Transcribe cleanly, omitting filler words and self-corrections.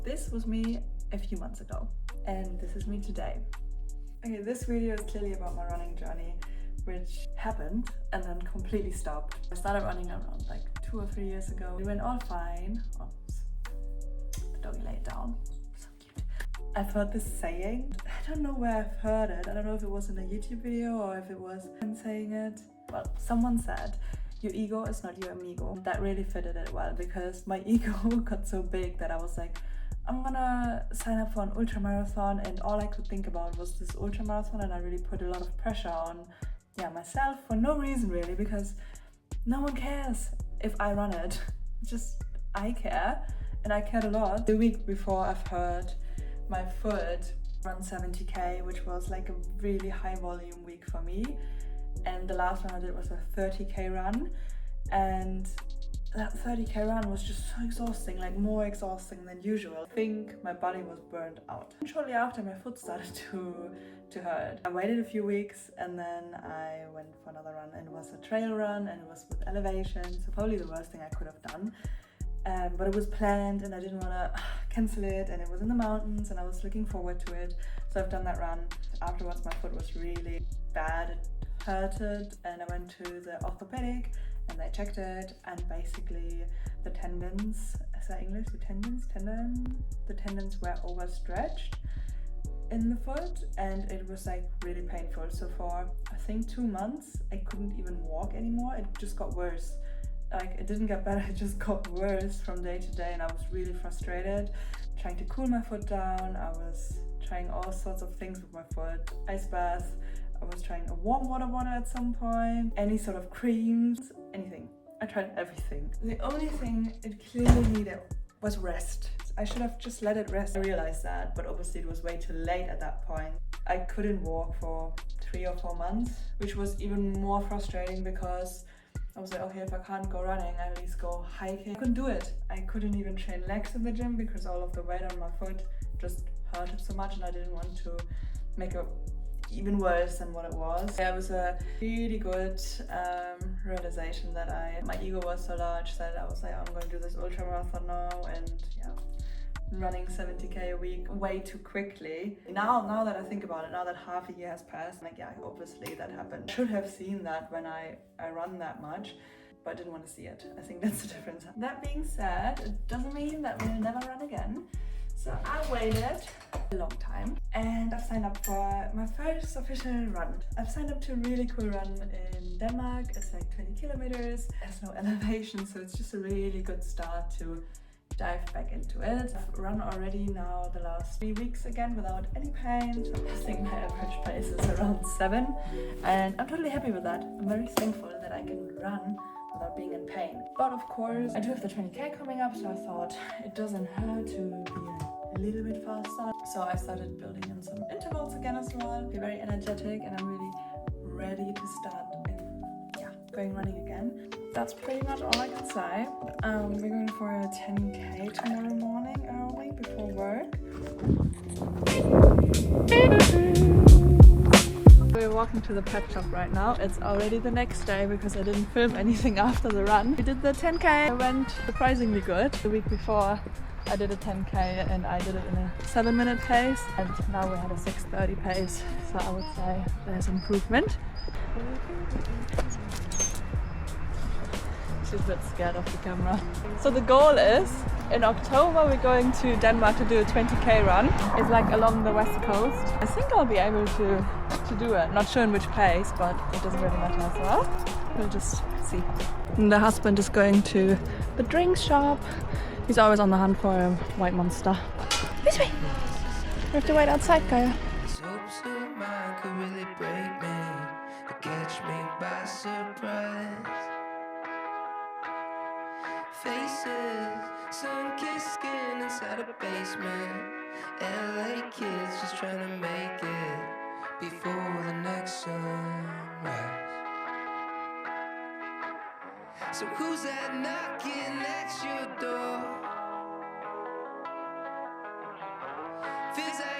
this was me a few months ago, and this is me today. Okay, this video is clearly about my running journey, which happened and then completely stopped. I started running around like 2 or 3 years ago. It went all fine. Oops. The doggy laid down. So cute. I've heard this saying. I don't know where I've heard it. I don't know if it was in a YouTube video or if it was him saying it. But someone said, your ego is not your amigo. That really fitted it well because my ego got so big that I was like, I'm gonna sign up for an ultramarathon, and all I could think about was this ultramarathon, and I really put a lot of pressure on myself for no reason really, because no one cares if I run it. Just I care, and I cared a lot. The week before I've heard my foot run 70k, which was like a really high volume week for me, and the last one I did was a 30k run, and that 30k run was just so exhausting, like more exhausting than usual. I think my body was burned out. And shortly after, my foot started to hurt. I waited a few weeks and then I went for another run, and it was a trail run and it was with elevation, so probably the worst thing I could have done. But it was planned and I didn't want to cancel it, and it was in the mountains and I was looking forward to it. So I've done that run. Afterwards my foot was really bad, it hurted, and I went to the orthopedic and they checked it, and basically the tendons, is that English? The tendons were overstretched in the foot, and it was like really painful. So for I think 2 months I couldn't even walk anymore. It just got worse. Like it didn't get better, it just got worse from day to day, and I was really frustrated. Trying to cool my foot down, I was trying all sorts of things with my foot. Ice bath, I was trying a warm water bottle at some point, any sort of creams, anything. I tried everything. The only thing it clearly needed was rest. I should have just let it rest. I realized that, but obviously it was way too late at that point. I couldn't walk for 3 or 4 months, which was even more frustrating because I was like, okay, if I can't go running, I at least go hiking. I couldn't do it. I couldn't even train legs in the gym because all of the weight on my foot just hurted so much, and I didn't want to make it even worse than what it was. It was a really good realization that my ego was so large that I was like, I'm going to do this ultramarathon now, and running 70k a week way too quickly. Now that I think about it, now that half a year has passed, like obviously that happened. I should have seen that when I run that much, but I didn't want to see it. I think that's the difference. That being said, it doesn't mean that we'll never run again. So I waited a long time and I've signed up for my first official run. I've signed up to a really cool run in Denmark. It's like 20 kilometers. There's no elevation, so it's just a really good start to dive back into it. I've run already now the last 3 weeks again without any pain. So I think my average pace is around 7, and I'm totally happy with that. I'm very thankful that I can run without being in pain. But of course, I do have the 20k coming up, so I thought it doesn't hurt to be a little bit faster. So I started building in some intervals again as well. Be very energetic, and I'm really ready to start going running again. That's pretty much all I can say. We're going for a 10k tomorrow morning early before work. We're walking to the pet shop right now. It's already the next day because I didn't film anything after the run. We did the 10k. It went surprisingly good. The week before I did a 10k and I did it in a 7-minute pace, and now we had a 6:30 pace, so I would say there's improvement. She's a bit scared of the camera. So the goal is, in October we're going to Denmark to do a 20k run. It's like along the west coast. I think I'll be able to do it. Not sure in which pace, but it doesn't really matter as well. We'll just see. And the husband is going to the drinks shop. He's always on the hunt for a white monster. This way! We have to wait outside, Kaya. Faces, sun-kissed skin inside a basement. LA kids just trying to make it before the next sunrise. So who's that knocking at your door? Feels like